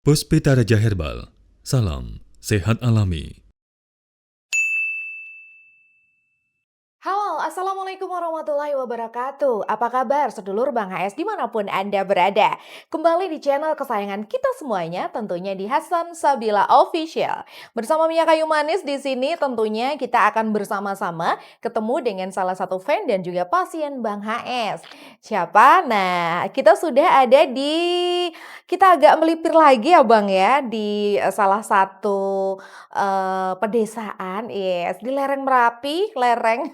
Puspita Raja Herbal, salam sehat alami. Halo, Assalamualaikum warahmatullahi wabarakatuh. Apa kabar sedulur Bang HS dimanapun Anda berada? Kembali di channel kesayangan kita semuanya, tentunya di Hasan Sabila Official. Bersama Mia Kayu Manis di sini tentunya kita akan bersama-sama ketemu dengan salah satu fan dan juga pasien Bang HS. Siapa? Nah, kita sudah ada kita agak melipir lagi ya Bang ya, di salah satu pedesaan, yes, di lereng Merapi, lereng.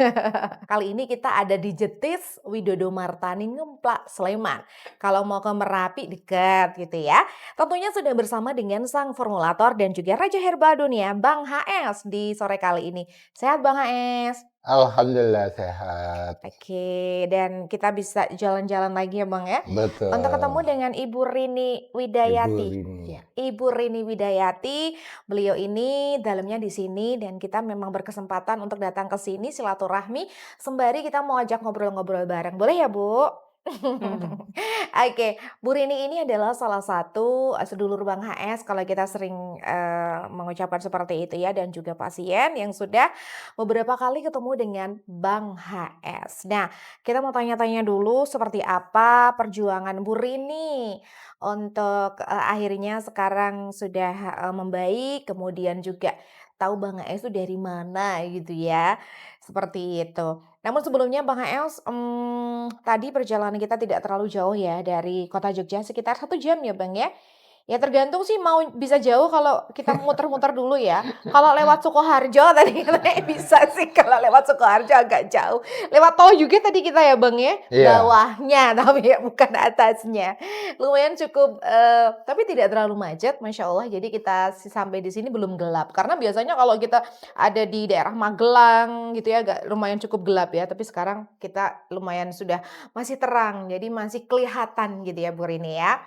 Kali ini kita ada di Jetis, Widodo Martani, Ngemplak, Sleman. Kalau mau ke Merapi dekat gitu ya. Tentunya sudah bersama dengan sang formulator dan juga Raja Herbal Dunia, Bang HS di sore kali ini. Sehat Bang HS? Alhamdulillah sehat. Oke, dan kita bisa jalan-jalan lagi ya Bang ya. Untuk ketemu Betul. dengan Ibu Rini Ibu Widayati. Rini. Ya, Ibu Rini Widayati, beliau ini dalamnya di sini dan kita memang berkesempatan untuk datang ke sini silaturahmi sembari kita mau ajak ngobrol-ngobrol bareng. Boleh ya, Bu? Oke, Bu Rini ini adalah salah satu sedulur Bang HS kalau kita sering mengucapkan seperti itu ya dan juga pasien yang sudah beberapa kali ketemu dengan Bang HS. Nah, kita mau tanya-tanya dulu seperti apa perjuangan Bu Rini untuk akhirnya sekarang sudah membaik, kemudian juga tahu Bang HS itu dari mana gitu ya, seperti itu. Namun sebelumnya Bang HS, tadi perjalanan kita tidak terlalu jauh ya dari kota Jogja, sekitar 1 jam ya Bang ya? Ya tergantung sih mau bisa jauh kalau kita muter-muter dulu ya. Kalau lewat Sukoharjo tadi katanya bisa sih kalau lewat Sukoharjo agak jauh. Lewat tol juga tadi kita ya Bang ya? Iya, Bawahnya tapi ya bukan atasnya. Lumayan cukup, tapi tidak terlalu macet Masya Allah. Jadi kita sampai di sini belum gelap. Karena biasanya kalau kita ada di daerah Magelang gitu ya agak lumayan cukup gelap ya. Tapi sekarang kita lumayan sudah masih terang. Jadi masih kelihatan gitu ya Bu Rini ya.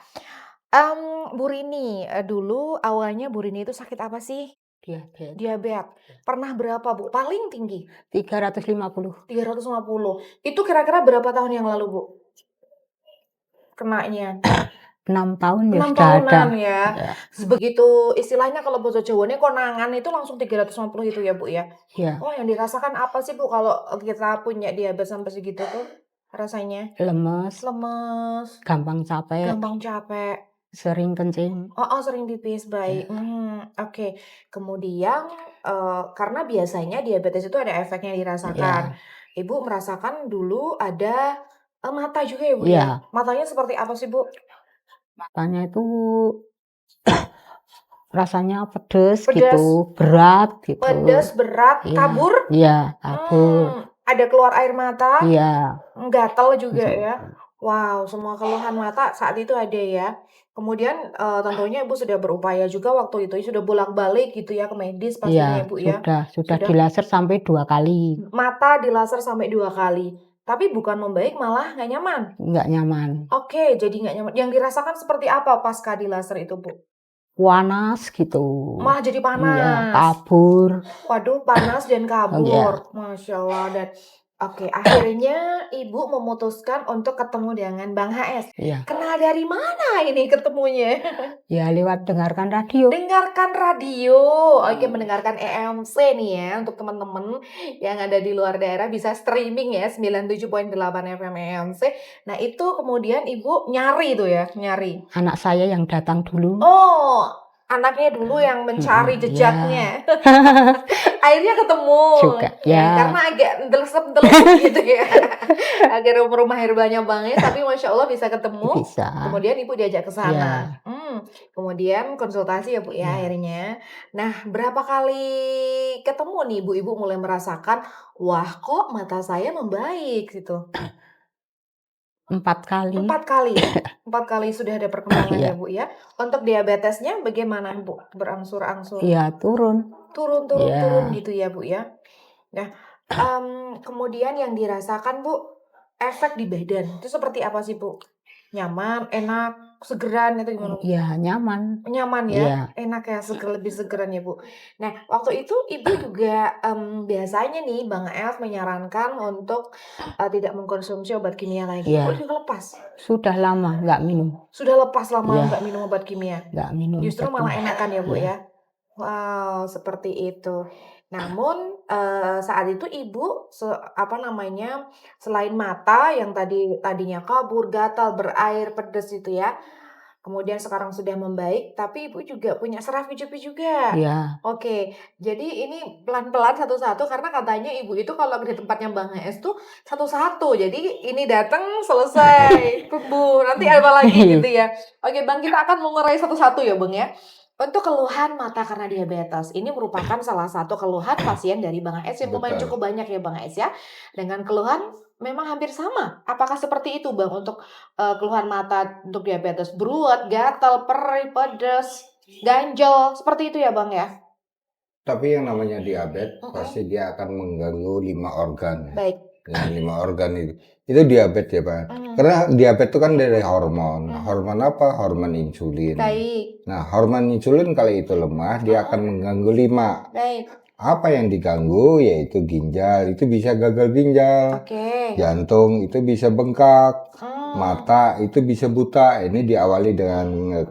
Bu Rini, dulu awalnya Bu Rini itu sakit apa sih? Diabetes Diabetes. Pernah berapa, Bu? Paling tinggi? 350. 350. Itu kira-kira berapa tahun yang lalu, Bu? Kenanya? 6 tahun ya 6 sudah ada. tahunan ya. Ya, Begitu istilahnya kalau bahasa Jawanya konangan itu langsung 350 itu ya, Bu ya? ya, Oh, yang dirasakan apa sih, Bu, kalau kita punya diabetes sampai segitu tuh rasanya? lemes, Lemes, gampang capek, gampang capek. sering kencing. Oh, sering pipis, baik. Ya, Oke. Kemudian, karena biasanya diabetes itu ada efeknya dirasakan. ya, Ibu merasakan dulu ada, mata juga ya, Bu, ya? ya. Matanya seperti apa sih, Bu? Matanya itu rasanya pedes Pedas, gitu, berat gitu. pedas, berat, Iya, kabur? iya, kabur. Ada keluar air mata? Iya, Gatal juga ya? Wow, semua keluhan mata saat itu ada ya? Kemudian, tentunya Ibu sudah berupaya juga waktu itu, sudah bolak-balik gitu ya ke medis iya, pastinya ya, Bu, ya? sudah Sudah dilaser sampai 2 kali. mata dilaser sampai 2 kali, tapi bukan membaik malah nggak nyaman? Nggak nyaman. Oke, jadi nggak nyaman. Yang dirasakan seperti apa pasca di laser itu, Bu? Panas gitu. Malah jadi Iya, panas? kabur. Waduh, panas dan Oh, iya. kabur. Masya Allah. Dan oke, akhirnya Ibu memutuskan untuk ketemu dengan Bang HS. Iya. Kenal dari mana ini ketemunya? Ya lewat dengarkan radio. Dengarkan radio. Oke, mendengarkan EMC nih ya untuk teman-teman yang ada di luar daerah bisa streaming ya 97,8 FM EMC. Nah, itu kemudian Ibu nyari tuh ya, nyari. Anak saya yang datang dulu. Oh, anaknya dulu yang mencari Ya. jejaknya. Akhirnya ketemu. Juga, ya. Karena agak ndelesep-ndelesep gitu ya. Agak rumah herbalnya Bang ya, tapi Masya Allah bisa ketemu. Bisa. Kemudian Ibu diajak ke sana. Ya. Kemudian konsultasi ya Bu ya Ya. akhirnya. Nah, berapa kali ketemu nih Ibu mulai merasakan, wah kok mata saya membaik gitu? 4 kali. 4 kali? 4 kali sudah ada perkembangan ya Iya. Bu ya? Untuk diabetesnya bagaimana Bu? Berangsur-angsur? Iya, turun. Turun Iya. gitu ya Bu ya? Nah, kemudian yang dirasakan Bu, efek di badan itu seperti apa sih Bu? Nyaman, enak, segeran itu gimana? Ya nyaman. Nyaman Iya. ya? Enak ya, lebih segeran ya, Bu. Nah, waktu itu Ibu juga, biasanya nih Bang Els menyarankan untuk, tidak mengkonsumsi obat kimia lagi. Iya. Oh, udah lepas? Sudah lama nggak minum. Sudah lepas lama Iya. nggak minum obat kimia? Nggak minum. Justru malah terus. enakan ya, Bu Iya. ya? Wow, seperti itu. Namun, saat itu Ibu selain mata yang tadinya kabur, gatal, berair, pedes itu ya, kemudian sekarang sudah membaik, tapi Ibu juga punya saraf kejepit juga. Iya. Oke, jadi ini pelan-pelan satu-satu karena katanya Ibu itu kalau di tempatnya Bang Es tuh satu-satu. Jadi ini datang selesai, sembuh, nanti apa lagi gitu ya. Oke, Bang, kita akan mengurai satu-satu ya, Bang ya. Untuk keluhan mata karena diabetes, ini merupakan salah satu keluhan pasien dari Bang Es yang lumayan Betul. cukup banyak ya Bang Es ya. Dengan keluhan memang hampir sama. Apakah seperti itu Bang untuk keluhan mata untuk diabetes? Beruat, gatal, perih, pedes, ganjel, seperti itu ya Bang ya? Tapi yang namanya diabetes Mm-mm. pasti dia akan mengganggu 5 organ. Baik. Ya, 5 organ itu diabetes ya Pak. Mm. Karena diabetes itu kan dari hormon. Mm. Hormon apa? Hormon insulin. Baik. Nah, hormon insulin kalau itu lemah, dia akan mengganggu 5. Baik. Apa yang diganggu? Yaitu ginjal, itu bisa gagal ginjal. Oke. Jantung itu bisa bengkak. Mm. Mata itu bisa buta. Ini diawali dengan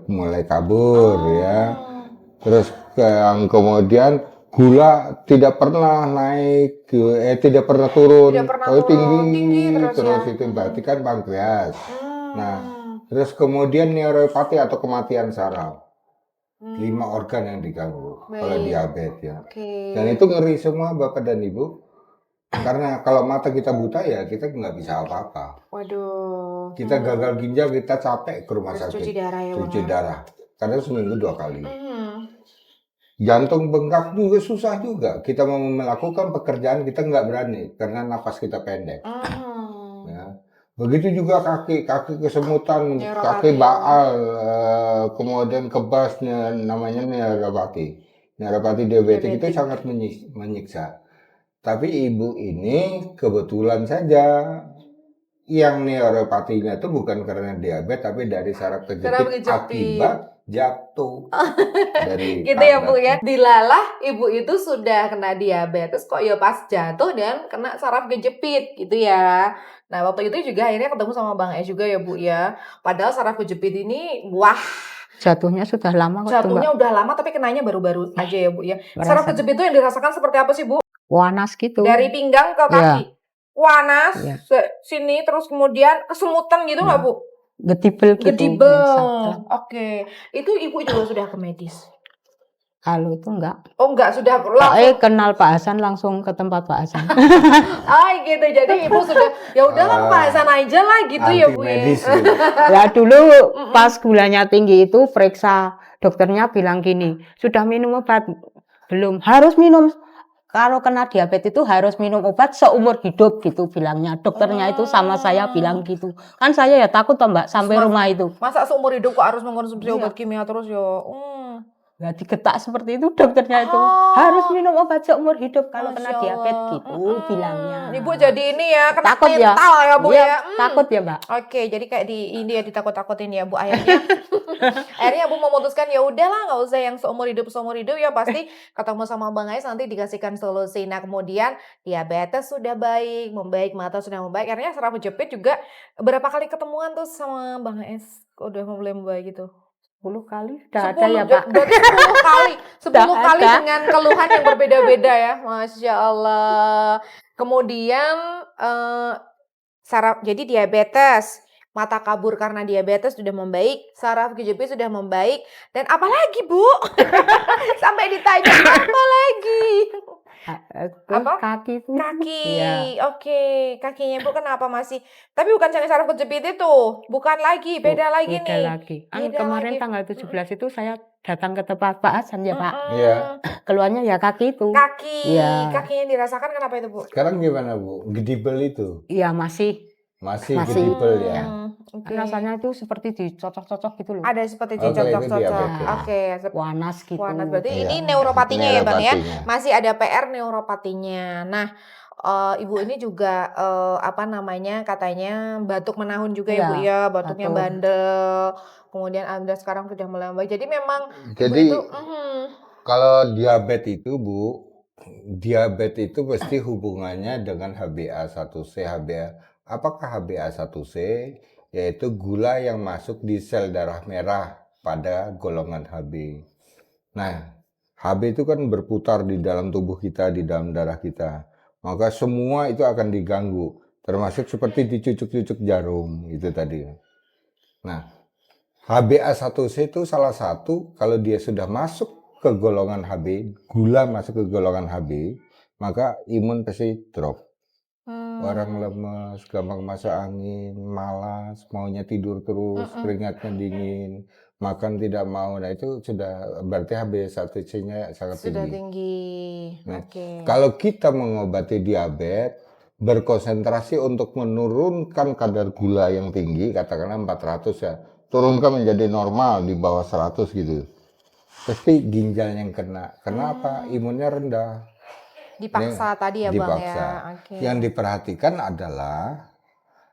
mulai kabur ya. Terus yang kemudian gula tidak pernah naik, tidak pernah turun. Tidak pernah Kalau turun, tinggi tinggi terus ya. itu berarti kan pankreas. Mm. Nah, terus kemudian neuropati atau kematian saraf. Mm. 5 organ yang diganggu kalau Baik. diabetes ya. Oke. Dan itu ngeri semua Bapak dan Ibu. Karena kalau mata kita buta ya kita nggak bisa apa-apa. Waduh. Kita gagal ginjal, kita capek ke rumah Harus sakit. cuci darah ya Bang Cuci ya? darah. Kadang seminggu 2 kali. Mm. Jantung bengkak juga susah juga. Kita mau melakukan pekerjaan kita nggak berani karena napas kita pendek. Mm. Ya. Begitu juga kaki kesemutan, Neuropati. kaki baal, kemudian kebas, namanya neuropati. Neuropati diabetes itu Diabetes. sangat menyiksa. Tapi ibu ini kebetulan saja yang neuropatinya itu bukan karena diabetes, tapi dari saraf Saraf kejepit kejepit. akibat jatuh dari Gitu ya Bu ya. tangga. Dilalah Ibu itu sudah kena diabetes kok ya pas jatuh dan kena saraf kejepit gitu ya. Nah waktu itu juga akhirnya ketemu sama Bang Es juga ya Bu ya. Padahal saraf kejepit ini wah Jatuhnya sudah lama kok tuh, Mbak. jatuhnya udah lama tapi kenanya baru-baru aja ya Bu ya. Saraf Merasa kejepit itu yang dirasakan seperti apa sih Bu? panas gitu. Dari pinggang ke Iya. kaki. Panas Iya. sini terus kemudian kesemutan gitu nggak Iya. Bu? Gedibel gitu. Gedibel. Sakit. Oke. Itu Ibu juga sudah ke medis. Kalau itu enggak. Oh enggak, sudah langsung. Kenal Pak Hasan langsung ke tempat Pak Hasan. Gitu. Jadi Ibu sudah ya udahlah Pak Hasan aja lah gitu ya Bu ya. Anti medis gitu. Ya dulu pas gulanya tinggi itu periksa, dokternya bilang gini, sudah minum obat? Belum, harus minum. Kalau kena diabetes itu harus minum obat seumur hidup gitu bilangnya. Dokternya itu sama saya bilang gitu. Kan saya ya takut toh Mbak sampai rumah itu. Masa seumur hidup kok harus mengkonsumsi Iya. obat kimia terus ya? Ya digetak seperti itu dokternya itu. Oh. Harus minum obat seumur hidup kalau kena Masya diabetes Allah. gitu bilangnya. Ibu jadi ini ya, kena Takut ya? mental ya Bu Iya, ya. takut ya Mbak. Oke, jadi kayak ini ya ditakut-takutin ya Bu akhirnya Bu memutuskan ya udahlah nggak usah yang seumur hidup ya pasti ketemu sama Bang Ais nanti dikasihkan solusi. Nah kemudian diabetes sudah membaik, mata sudah membaik. Akhirnya saraf kejepit juga berapa kali ketemuan tuh sama Bang Ais udah mulai membaik gitu? 10 kali sudah ada ya Pak. Berarti 10 kali. 10 Sudah kali ada. dengan keluhan yang berbeda-beda ya. Masya Allah. Kemudian jadi diabetes, mata kabur karena diabetes sudah membaik, saraf kejepit sudah membaik, dan apa lagi Bu? Sampai ditanya apa lagi? Terus Apa? kaki itu. Kaki, Iya. oke. Kakinya Bu kenapa masih? Tapi bukan cari saraf kejepit itu, bukan lagi, beda lagi Beda nih. lagi. Beda Kemarin lagi. tanggal 17 itu saya datang ke tempat Pak Hasan ya Pak. Iya. Keluarnya ya kaki itu. Kaki, Iya. kakinya dirasakan kenapa itu Bu? Sekarang gimana Bu? Gedibel itu Iya masih. masih Masih. gedibel ya. Oke. Rasanya itu seperti dicocok-cocok gitu loh. Ada seperti Oh, kalau itu cocok-cocok. diabetes ya. Oke, Panas gitu. panas berarti Iya. ini neuropatinya ya Bang ya. Neuropatinya. Masih ada PR neuropatinya. Nah, Ibu ini juga apa namanya katanya batuk menahun juga ya Bu Iya, ya, batuknya batuk. bandel. Kemudian Anda sekarang sudah mulai membaik. Jadi memang Ibu Jadi itu kalau diabetes itu Bu, diabetes itu pasti hubungannya dengan HbA1c, Apakah HbA1c? Yaitu gula yang masuk di sel darah merah pada golongan Hb. Nah, Hb itu kan berputar di dalam tubuh kita, di dalam darah kita. Maka semua itu akan diganggu, termasuk seperti dicucuk-cucuk jarum itu tadi. Nah, HbA1c itu salah satu, kalau dia sudah masuk ke golongan Hb, gula masuk ke golongan Hb, maka imun pasti drop. Orang lemes, gampang masuk angin, malas, maunya tidur terus, keringatnya dingin, makan tidak mau. Nah itu sudah berarti HbA1c-nya sangat sudah tinggi. tinggi. Nah, Oke. kalau kita mengobati diabetes, berkonsentrasi untuk menurunkan kadar gula yang tinggi, katakanlah 400 ya, turunkan menjadi normal di bawah 100 gitu. Pasti ginjal yang kena. Kenapa? Imunnya rendah. Dipaksa tadi ya Bang Dipaksa. ya. Oke. Yang diperhatikan adalah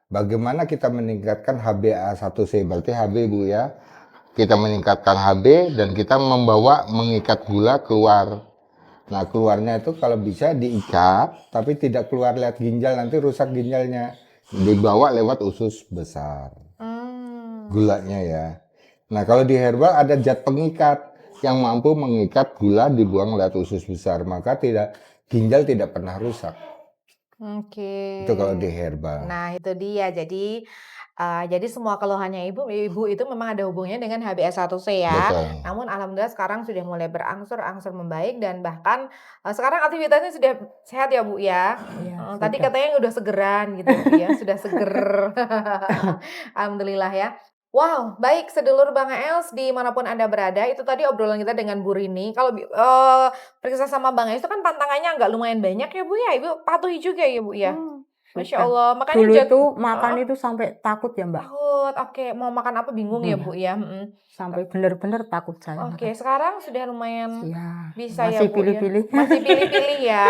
bagaimana kita meningkatkan HbA1c, berarti Hb Bu ya. Kita meningkatkan Hb dan kita mengikat gula keluar. Nah keluarnya itu kalau bisa diikat, tapi tidak keluar lewat ginjal, nanti rusak ginjalnya. Dibawa lewat usus besar, gulanya ya. Nah kalau di herbal ada zat pengikat yang mampu mengikat gula dibuang lewat usus besar, maka ginjal tidak pernah rusak. Oke. Itu kalau di herbal. Nah, itu dia. Jadi semua keluhannya ibu itu memang ada hubungannya dengan HbA1c ya. Betul. Namun alhamdulillah sekarang sudah mulai berangsur-angsur membaik dan bahkan sekarang aktivitasnya sudah sehat ya Bu ya. Iya, Tadi sudah. katanya udah segeran gitu Bu ya, sudah seger. Alhamdulillah ya. Wow, baik sedulur Bang Els dimanapun Anda berada, itu tadi obrolan kita dengan Bu Rini. Kalau periksa sama Bang Els itu kan pantangannya nggak lumayan banyak ya Bu ya, Ibu patuhi juga ya Bu ya? Masya Sudah. Allah, makanya Dulu itu makan itu sampai takut ya Mbak. takut, oke, mau makan apa bingung ya Iya. Bu ya? Sampai bener-bener takut saya Oke, makan. sekarang sudah lumayan Iya, bisa ya masih Bu ya? pilih-pilih. Masih pilih-pilih ya?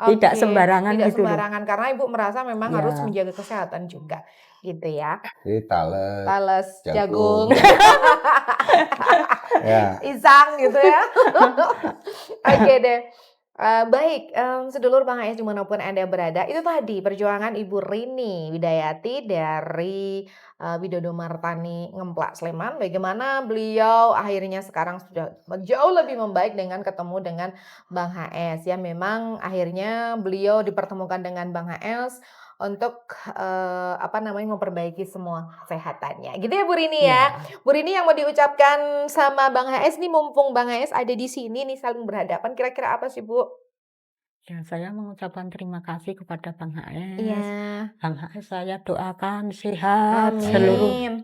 Tidak Oke, sembarangan tidak gitu loh. sembarangan karena Ibu merasa memang harus Iya. menjaga kesehatan juga, gitu ya. Jadi talet, Tales, jagung. jagung, Ya. pisang gitu ya. Oke deh. Baik, sedulur Bang AS dimanapun Anda berada, itu tadi perjuangan Ibu Rini Widayati dari Widodo Martani Ngemplak Sleman. Bagaimana beliau akhirnya sekarang sudah jauh lebih membaik dengan ketemu dengan Bang HS. Ya memang akhirnya beliau dipertemukan dengan Bang HS untuk memperbaiki semua kesehatannya. Gitu ya Bu Rini ya. Bu Rini yang mau diucapkan sama Bang HS nih mumpung Bang HS ada di sini nih saling berhadapan kira-kira apa sih Bu? Ya, saya mengucapkan terima kasih kepada Bang HS. Iya. Bang HS saya doakan sehat seluruh Amin.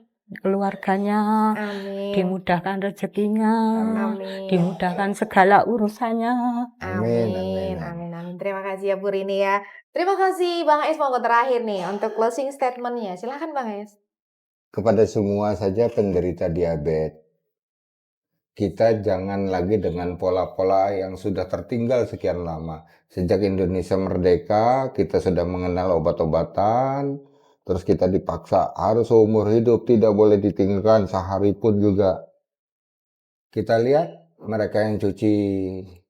keluarganya, Amin. dimudahkan rezekinya, Amin. dimudahkan segala urusannya. Amin, amin, Amin. amin. Amin. Amin. Terima kasih ya Bu Rini ya. Terima kasih Bang HS, monggo terakhir nih untuk closing statement-nya. Silakan Bang HS. Kepada semua saja penderita diabetes, kita jangan lagi dengan pola-pola yang sudah tertinggal sekian lama. Sejak Indonesia merdeka, kita sudah mengenal obat-obatan, terus kita dipaksa harus seumur hidup, tidak boleh ditinggalkan sehari pun juga. Kita lihat mereka yang cuci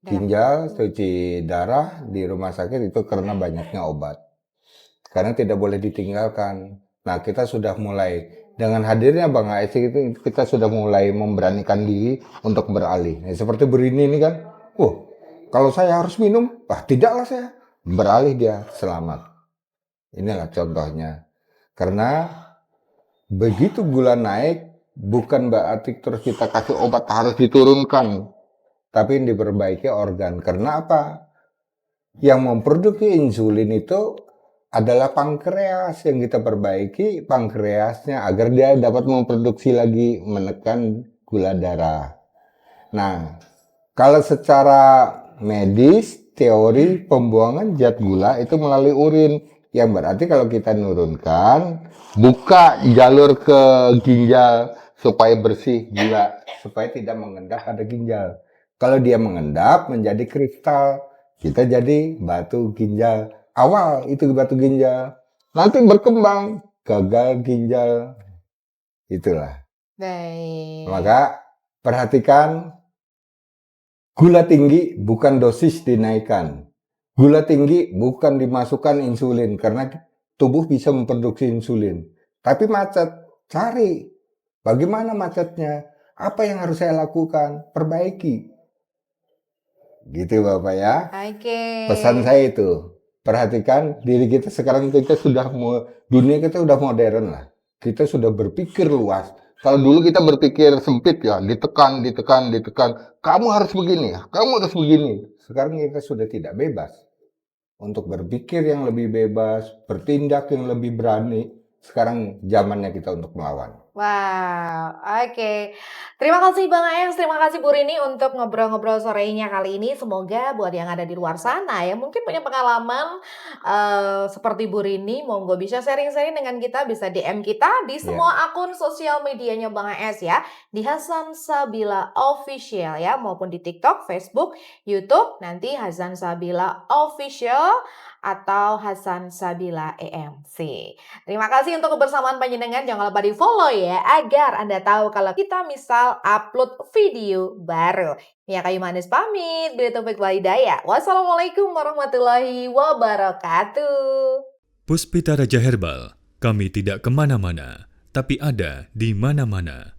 ginjal, cuci darah di rumah sakit itu karena banyaknya obat. Karena tidak boleh ditinggalkan. Nah, kita sudah mulai dengan hadirnya Bang AS itu kita sudah mulai memberanikan diri untuk beralih. Nah, seperti Berini ini kan, kalau saya harus minum, tidaklah saya. Beralih dia selamat. Inilah contohnya. Karena begitu gula naik, bukan berarti terus kita kasih obat harus diturunkan. Tapi yang diperbaiki organ. Karena apa? Yang memproduksi insulin itu adalah pankreas, yang kita perbaiki pankreasnya agar dia dapat memproduksi lagi, menekan gula darah. Nah, kalau secara medis, teori pembuangan zat gula itu melalui urin, yang berarti kalau kita nurunkan, buka jalur ke ginjal supaya bersih gula, supaya tidak mengendap pada ginjal. Kalau dia mengendap menjadi kristal, kita jadi batu ginjal. awal itu batu ginjal. Nanti berkembang gagal ginjal. Itulah. Baik. Maka perhatikan, gula tinggi bukan dosis dinaikkan. Gula tinggi bukan dimasukkan insulin karena tubuh bisa memproduksi insulin. Tapi macet, cari bagaimana macetnya, apa yang harus saya lakukan, perbaiki. Gitu Bapak ya. Oke. Pesan saya itu, perhatikan diri kita sekarang, dunia kita udah modern lah. Kita sudah berpikir luas. Kalau dulu kita berpikir sempit ya, ditekan. Kamu harus begini, kamu harus begini. Sekarang kita sudah tidak bebas untuk berpikir yang lebih bebas, bertindak yang lebih berani. Sekarang zamannya kita untuk melawan. Wow, oke. Terima kasih Bang Aeng, terima kasih Bu Rini untuk ngobrol-ngobrol sorenya kali ini. Semoga buat yang ada di luar sana ya, mungkin punya pengalaman seperti Bu Rini, monggo bisa sharing-sharing dengan kita, bisa DM kita di semua akun sosial medianya Bang AS ya, di Hasan Sabila Official ya, maupun di TikTok, Facebook, YouTube, nanti Hasan Sabila Official atau Hasan Sabila EMC. Terima kasih untuk kebersamaan panjenengan. Jangan lupa di follow ya, agar Anda tahu kalau kita misal upload video baru. Ya Kayu Manis pamit. Bila Taufik Walhidayah. Wassalamualaikum warahmatullahi wabarakatuh. Puspita Raja Herbal, kami tidak kemana-mana, tapi ada di mana-mana.